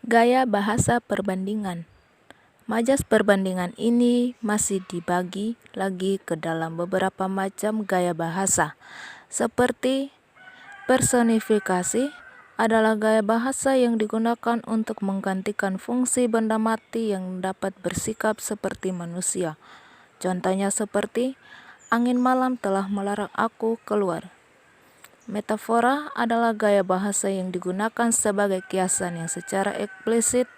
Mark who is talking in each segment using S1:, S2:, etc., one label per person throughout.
S1: Gaya bahasa perbandingan. Majas perbandingan ini masih dibagi lagi ke dalam beberapa macam gaya bahasa, seperti personifikasi adalah gaya bahasa yang digunakan untuk menggantikan fungsi benda mati yang dapat bersikap seperti manusia. Contohnya seperti, angin malam telah melarang aku keluar. Metafora adalah gaya bahasa yang digunakan sebagai kiasan yang secara eksplisit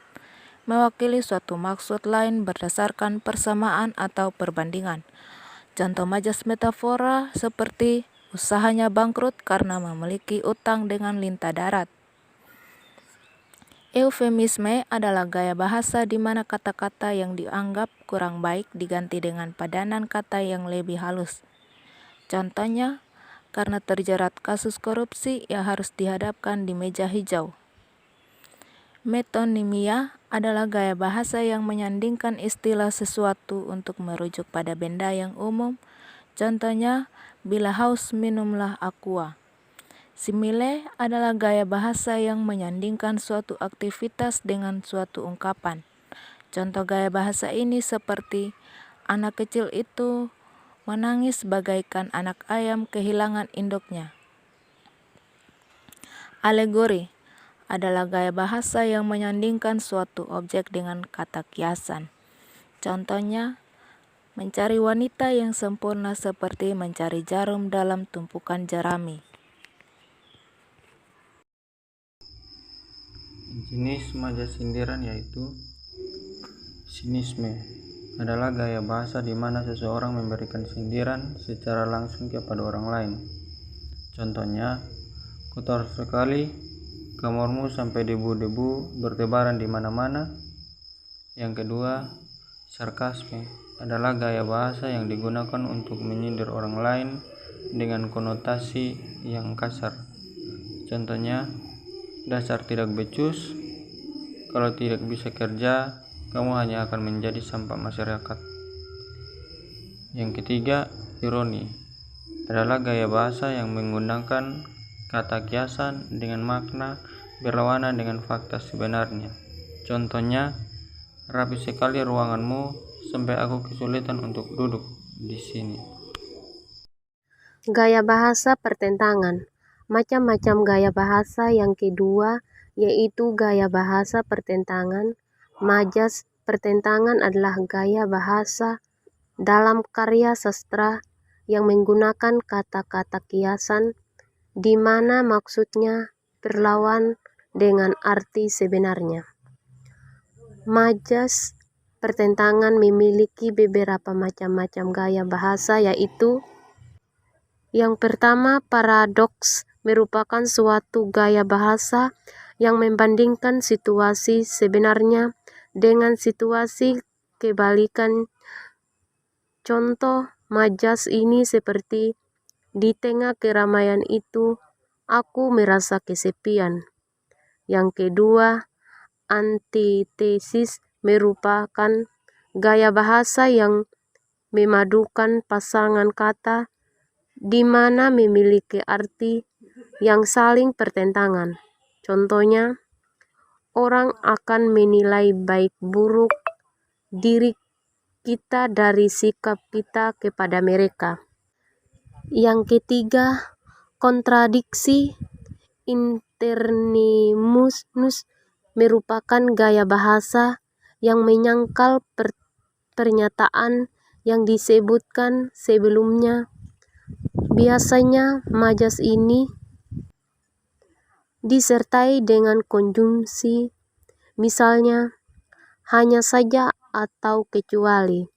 S1: mewakili suatu maksud lain berdasarkan persamaan atau perbandingan. Contoh majas metafora seperti usahanya bangkrut karena memiliki utang dengan lintah darat. Eufemisme adalah gaya bahasa di mana kata-kata yang dianggap kurang baik diganti dengan padanan kata yang lebih halus. Contohnya, karena terjerat kasus korupsi, ia harus dihadapkan di meja hijau. Metonimia adalah gaya bahasa yang menyandingkan istilah sesuatu untuk merujuk pada benda yang umum. Contohnya, bila haus minumlah aqua. Simile adalah gaya bahasa yang menyandingkan suatu aktivitas dengan suatu ungkapan. Contoh gaya bahasa ini seperti, anak kecil itu menangis bagaikan anak ayam kehilangan induknya. Alegori adalah gaya bahasa yang menyandingkan suatu objek dengan kata kiasan. Contohnya, mencari wanita yang sempurna seperti mencari jarum dalam tumpukan jerami.
S2: Jenis majas sindiran yaitu sinisme adalah gaya bahasa di mana seseorang memberikan sindiran secara langsung kepada orang lain. Contohnya, kotor sekali kamarmu sampai debu-debu bertebaran di mana-mana. Yang kedua, sarkasme adalah gaya bahasa yang digunakan untuk menyindir orang lain dengan konotasi yang kasar. Contohnya, dasar tidak becus, kalau tidak bisa kerja, kamu hanya akan menjadi sampah masyarakat. Yang ketiga, ironi adalah gaya bahasa yang menggunakan kata kiasan dengan makna berlawanan dengan fakta sebenarnya. Contohnya, rapi sekali ruanganmu sampai aku kesulitan untuk duduk di sini.
S3: Gaya bahasa pertentangan. Macam-macam gaya bahasa yang kedua yaitu gaya bahasa pertentangan. Majas pertentangan adalah gaya bahasa dalam karya sastra yang menggunakan kata-kata kiasan di mana maksudnya berlawan dengan arti sebenarnya. Majas pertentangan memiliki beberapa macam-macam gaya bahasa yaitu yang pertama, paradoks merupakan suatu gaya bahasa yang membandingkan situasi sebenarnya dengan situasi kebalikan. Contoh majas ini seperti, di tengah keramaian itu, aku merasa kesepian. Yang kedua, antitesis merupakan gaya bahasa yang memadukan pasangan kata di mana memiliki arti yang saling bertentangan. Contohnya, orang akan menilai baik buruk diri kita dari sikap kita kepada mereka. Yang ketiga, kontradiksi internimus merupakan gaya bahasa yang menyangkal pernyataan yang disebutkan sebelumnya. Biasanya majas ini disertai dengan konjungsi, misalnya hanya saja atau kecuali.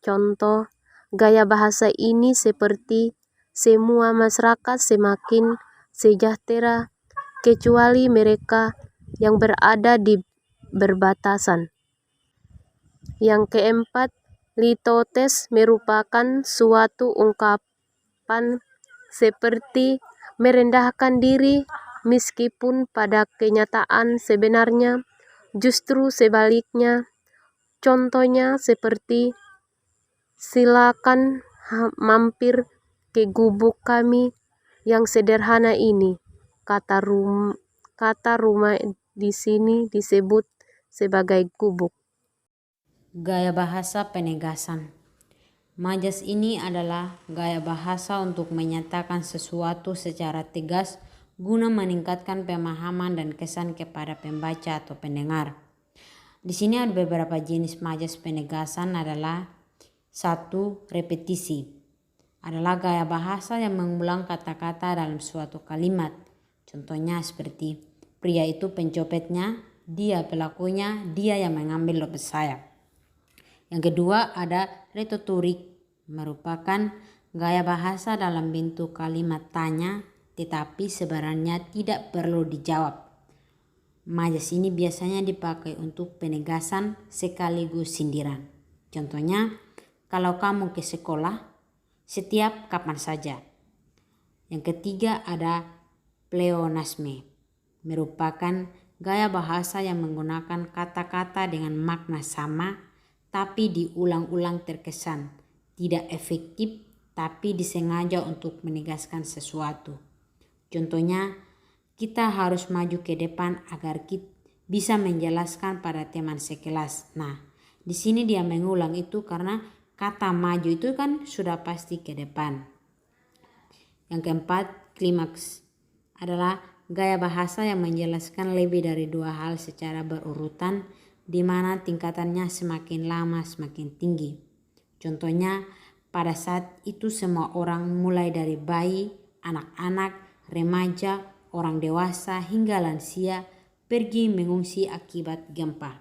S3: Contoh gaya bahasa ini seperti, semua masyarakat semakin sejahtera kecuali mereka yang berada di berbatasan. Yang keempat, litotes merupakan suatu ungkapan seperti merendahkan diri meskipun pada kenyataan sebenarnya justru sebaliknya. Contohnya seperti, silakan mampir ke gubuk kami yang sederhana ini, kata rumah di sini disebut sebagai gubuk.
S4: Gaya bahasa penegasan. Majas ini adalah gaya bahasa untuk menyatakan sesuatu secara tegas guna meningkatkan pemahaman dan kesan kepada pembaca atau pendengar. Di sini ada beberapa jenis majas penegasan adalah 1. Repetisi. Adalah gaya bahasa yang mengulang kata-kata dalam suatu kalimat. Contohnya seperti pria itu pencopetnya, dia pelakunya, dia yang mengambil dompet saya. Yang kedua ada retorik, merupakan gaya bahasa dalam bentuk kalimat tanya tetapi sebenarnya tidak perlu dijawab. Majas ini biasanya dipakai untuk penegasan sekaligus sindiran. Contohnya, kalau kamu ke sekolah, setiap kapan saja. Yang ketiga ada pleonasme, merupakan gaya bahasa yang menggunakan kata-kata dengan makna sama tapi diulang-ulang terkesan tidak efektif tapi disengaja untuk menegaskan sesuatu. Contohnya, kita harus maju ke depan agar kita bisa menjelaskan pada teman sekelas. Nah, di sini dia mengulang itu karena kata maju itu kan sudah pasti ke depan. Yang keempat, klimaks adalah gaya bahasa yang menjelaskan lebih dari dua hal secara berurutan di mana tingkatannya semakin lama semakin tinggi. Contohnya, pada saat itu semua orang mulai dari bayi, anak-anak, remaja, orang dewasa hingga lansia pergi mengungsi akibat gempa.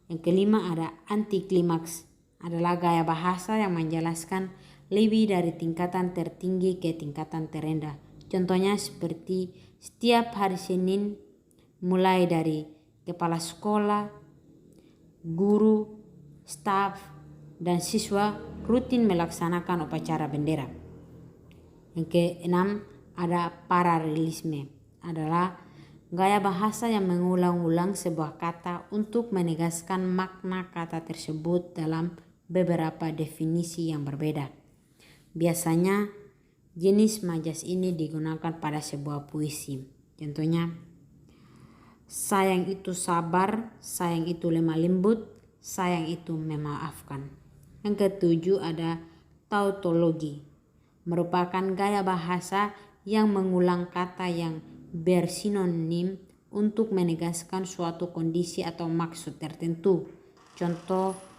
S4: Yang kelima ada antiklimaks, adalah gaya bahasa yang menjelaskan lebih dari tingkatan tertinggi ke tingkatan terendah. Contohnya seperti setiap hari Senin mulai dari kepala sekolah, guru, staf, dan siswa rutin melaksanakan upacara bendera. Yang keenam ada paralelisme, adalah gaya bahasa yang mengulang-ulang sebuah kata untuk menegaskan makna kata tersebut dalam beberapa definisi yang berbeda. Biasanya jenis majas ini digunakan pada sebuah puisi. Contohnya, sayang itu sabar, sayang itu lemah lembut, sayang itu memaafkan. Yang ketujuh ada tautologi, merupakan gaya bahasa yang mengulang kata yang bersinonim untuk menegaskan suatu kondisi atau maksud tertentu. Contoh,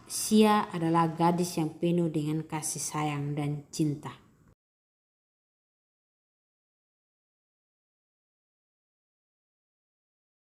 S4: Sia adalah gadis yang penuh dengan kasih sayang dan cinta.